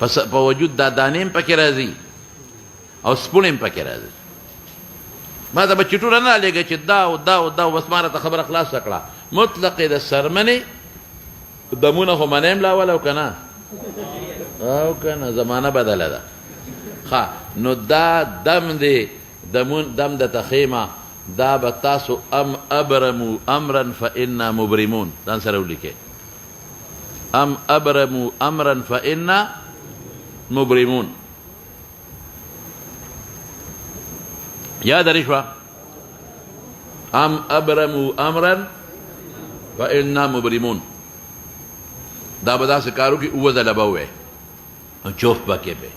په وجود دا دانې هم پکې راځي او سپوڼې هم پکې راځي. ما ته به چټوره نه رالېږي چې دا او دا او دا بس ما راته خبره خلاصه کړه. مطلق د سرمنې دمونه خو منې ملاول او که نه او که نه زمانه بدله ده. ښه نو دا دم دی دم د تخیمه دا به تاسو ام ابرمو امرا فانا مبرمون ځان سره ولیکئ. ام ابرمو امرا فانا مبرمون. یاد لرې شوه ام ابرمو امرا فانا مبرمون. دا به داسې کار وکړي اووه ځله به ووایې چوف پکې به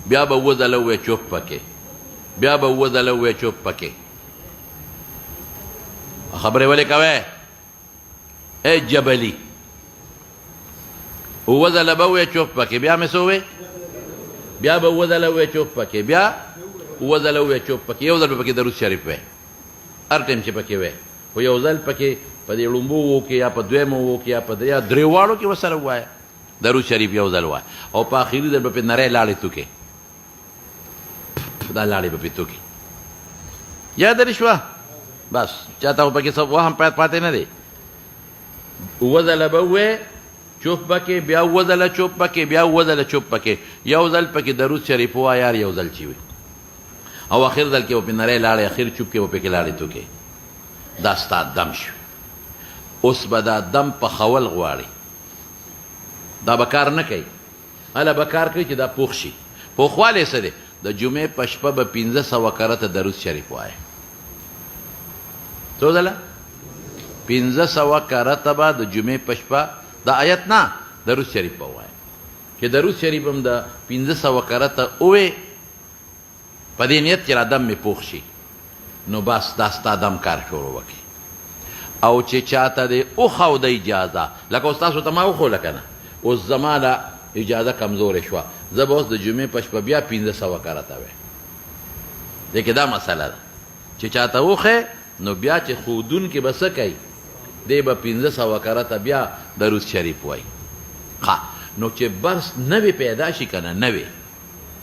بیا به اووه ځله ووایې چوف پکې بیا به اووه ځله ووایې چوف پکې. خبرې ولې کوې ای جبلي اووه ځله به ووایې چوف پکې بیا مې څه ووایې بیا به اووه ځله ووایې چوف پکې بیا اووه ځله ووایې چوف پکې. یو ځل به پکې درود شریف وایې هر ټایم چې پکې وایې خو یو ځل پکې په دې لومبو وو کې یا په دویمو وو کې یا په درېواړو کې ورسره ووایه درود شریف یو ځل وایه او په آخري ځل به پې نری لاړې توکې دا لاړې به پې توکې. یاد لرې شوه بس چاته خو پکې څه وهم پاتې نه دی. اووه ځله به ووایې چوپ پکې بیا اووه ځله چوپ پکې بیا اووه ځله چوپ پکې یو ځل پکې درود شریف ووایه یار یو ځل چې وي او آخر ځل کې به پې نری لاړې اخر چوپ کې به پکې لاړې توکې. دا ستا دم شو. اوس به دا دم پخول غواړي دا به کار نه کوي هله به کار کوي چې دا پوخ شي. پوخوالی څه دی د جمعې په شپه به 500 کرته درود شریف وایه څو ځله 500 کرته به د جمعې په شپه د آیت نه درود شریف به وایه چې درود شریف هم د 500 کرته ووایې په دې نیت چې را دم مې پوخ شي نو بس دا ستا دم کار شروع وکړي. او چې چاته دی وښوده اجازه لکه اوس تاسو ته ما وښوله که نه اوس زما له اجازه کمزورې شوه زه به اوس د جمعې په شپه بیا 500 کرته وی دې کې دا مسله ده چې چاته وښې نو بیا چې ښودونکي به څه کوي دی به 500 کرته بیا درود شریف وایي. ښه نو چې برس نوې پیدا شي که نه نوې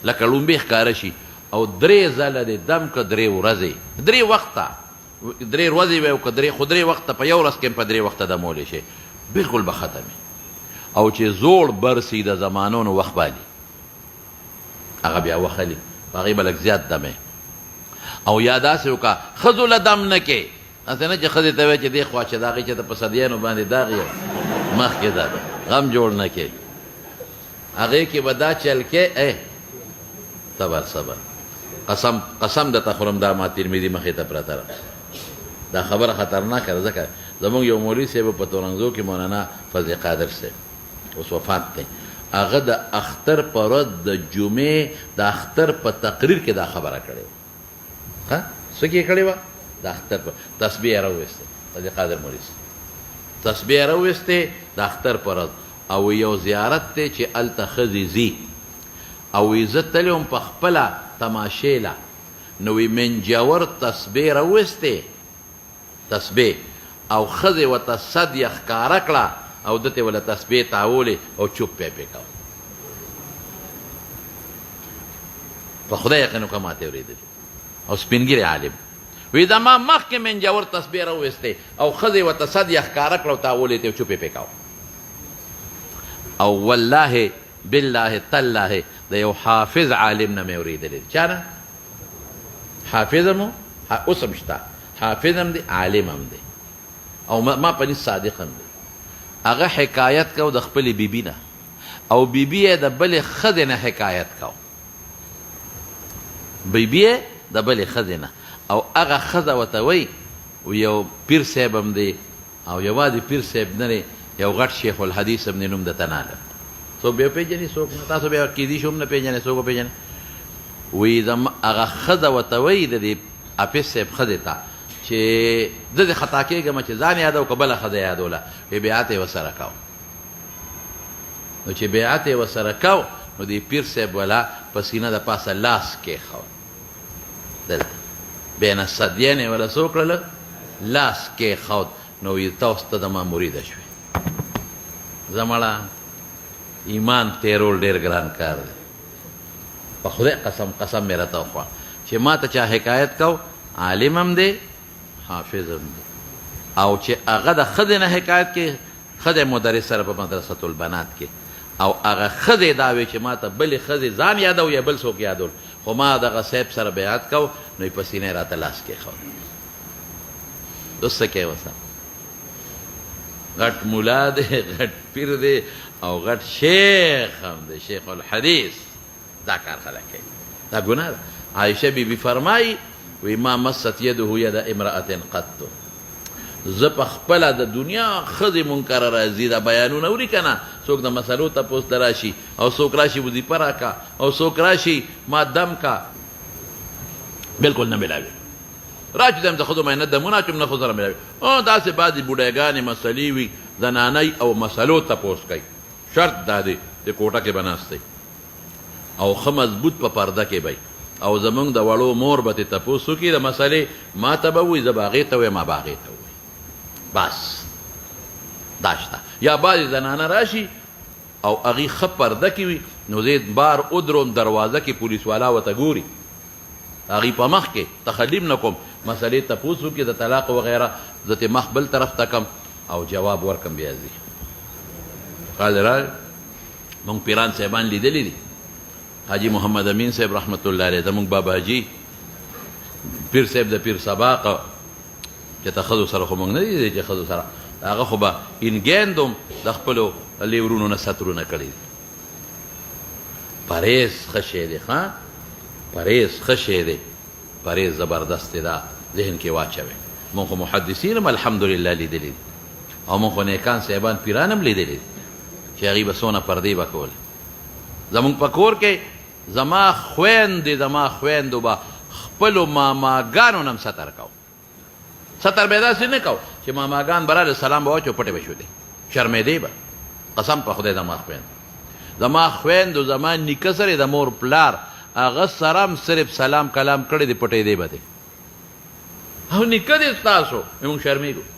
لکه لومبې ښکاره شي او 3 ځله دی دم که 3 ورځې 3 وخته 3 ورځې وی او که خو 3 وخته په یو ورځ کې په 3 وخته دمولی شي بلکل به ختمې. او چې زوړ برسي د زمانونو وخت بالي هغه بیا وخلي په هغې به لږ زیات دمې. او یا داسې وکړه ښځو له دم نه کې هسې نه چې ښځې ته وایي چې دې خوا چې د هغې چې ته په صدیانو باندې داغ یې مخکې ده غم جوړ نه کې هغې کې به دا چل کې صبر قسم درته خورم دا ما ترمذي مخې ته پرته ده دا خبره خطرناکه ده ځکه زمونږ یو مولوي صاحب په تورنګزو کې مولانا فضل قادر صاحب اوس وفات دی هغه د اختر په ورځ د جمعې د اختر په تقریر کې دا خبره کړې وه. ښه څه کې یې کړې وه د اختر په تسبیح یې راوویستې فضل قادر مولوي صاحب تسبیح یې راوویستې د اختر په ورځ او یو زیارت دی چې هلته ښځې ځي او وی زه تللی وم په خپله تماشې له نو وی منجور تسبیح راوویستې تسبیح او ښځې ورته صد یې ښکاره کړه او دته ولا تسبیح تاولې او چوپ پې کوه. په خدای یقین وکړه ما ته اورېدلي او سپین ږیری عالم وی دا ما مخکې منجور تسبیح راوویستې او ښځې ورته صد یې ښکاره کړه او تاولې ته چوپ پې کوه. او والله بالله تالله د یو حافظ عالم نه مې اورېدلي چا نه حافظ هم اوس هم شته حافظ هم دی عالم هم دی او ما په نیس صادق هم دی. هغه حکایت کو د خپلې بیبي نه او بیبي یې د بلې ښځې نه حکایت کو بیبي یې د بلې ښځې نه او هغه ښځه ورته وایي یو پیر صاحب هم دی او یوازې پیر صاحب نه دی یو غټ شیخ الحدیث هم دی نوم د تناله څوک بیا پېژني څوک تاسو بیا کیدي شو هم نه پېژنئ څوک وپېژنئ وی هغه ښځه ورته وایي د دې حافظ صاحب ښځې ته چې زه دې خطا کېږم چې ځان یادو که بله ښځه یادوله وی بیعت یې ورسره کو نو چې بیعت یې ورسره کو نو دې پیر صاحب والا په سینه د پاسه لاس کېښود دلته بین الثدیین یې والا څه وکړله لاس کېښود نو وی ته اوس ته زما مریده شوې زه مړه ایمان تیرول ډېر ګران کار دی په خدای قسم مې راته وخوړه چې ما ته چا حکایت کو عالم هم دی حافظ هم دی او چې هغه د ښځې نه حکایت کې ښځې مدرس سره په مدرسة البنات کې او هغه ښځې دا وی چې ما ته بلې ښځې ځان یادو یا بل څوک یادول خو ما دغه صاحب سره بیعت کو نو یې په سینې راته لاس کېښود اوس څه کوې ورسره غټ ملا دی غټ پیر دی او غټ شیخ هم دی شیخ الحدیث دا کار خلک کوي دا ګناه ده عایشه بیبي فرمایي وی ما مست یده ید امرأة قط زه په خپله د دنیا ښځې منکره راځي دا بیانونه اوري که نه څوک د مسلو تپوس ته راشي او څوک راشي وظیفه راکه او څوک راشي ما دم کا بلکل نه ملاوي راچې ته یم د ښځو مې نه دمونه اچوم نه ښځو سره ملاوي داسې بعضې بوډیګانې مسلې وي زنانۍ او مسلو تپوس کوي شرط دا دی چې کوټه کې به ناست دی او ښه مضبوط په پرده کې به او زمونږ د وړو مور به ترې تپوس وکړي د مسلې ما ته به ووایي زه به هغې ته ووایم ما به هغې ته ووایي بس دا شته یا بعضې زنانه راشي او هغې ښه پرده کې وي نو زه بار ادروم دروازه کې پولیس والا ورته ګوري هغې په مخ کې تخلیم نه کوم مسلې تپوس وکړي د طلاق وغیره زه ترې مخ بل طرف ته کم او جواب ورکم بیا ځي قادرال مونږ پیران صاحبان لیدلی دي حاجی محمد امین صاحب رحمت الله علیه زمونږ بابا حاجي پیر صاحب د پیر سباق چې ته ښځو سره خو مونږ نه دي چې ښځو سره هغه خو به انګیندوم د خپلو لیورونو نه سطرونه کړي دي پرهیز ښه شی دی ښه پرهیز ښه شی دی پرهیز زبردست دی دا ذهن کې واچوئ مونږ خو محدثین هم الحمدلله لیدلی دي او مونږ خو نیکان صاحبان پیران هم لیدلی دي چې هغوی به څونه پردې به کولې زمونږ په کور کې زما خویندو به خپلو ماماګانو نه هم ستر کو ستر به یې داسې نه کو چې ماماګان به راغلې سلام به واچو پټې به شودې شرمېدې به قسم په خدای زما خویندو زما نیکه سره د مور پلار هغه سره هم صرف سلام کلام کړی دی پټېدې به دی او نیکه دې ستاسو موږ شرمېږو